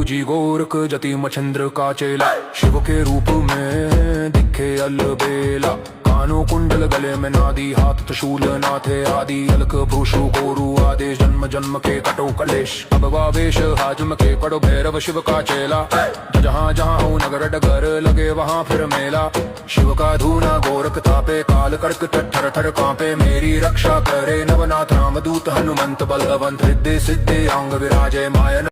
जी गोरख जति मच्छिंद्र का चेला, शिव के रूप में दिखे अलबेला। कानों कुंडल गले में नादी, हाथ त्रिशूल नाथे आदि, अलक भ्रूषु गोरु आदेश, जन्म जन्म के कटो कलेश। अब वावेश हाजम के कड़ो भैरव शिव का चेला, जहाँ जहाँ हो नगर डगर लगे वहाँ फिर मेला। शिव का धूना गोरख तापे, काल कर्क थर थर कांपे, मेरी रक्षा करे नवनाथ राम दूत हनुमंत बलवंत, रिद्धि सिद्धि अंग विराजे मायन।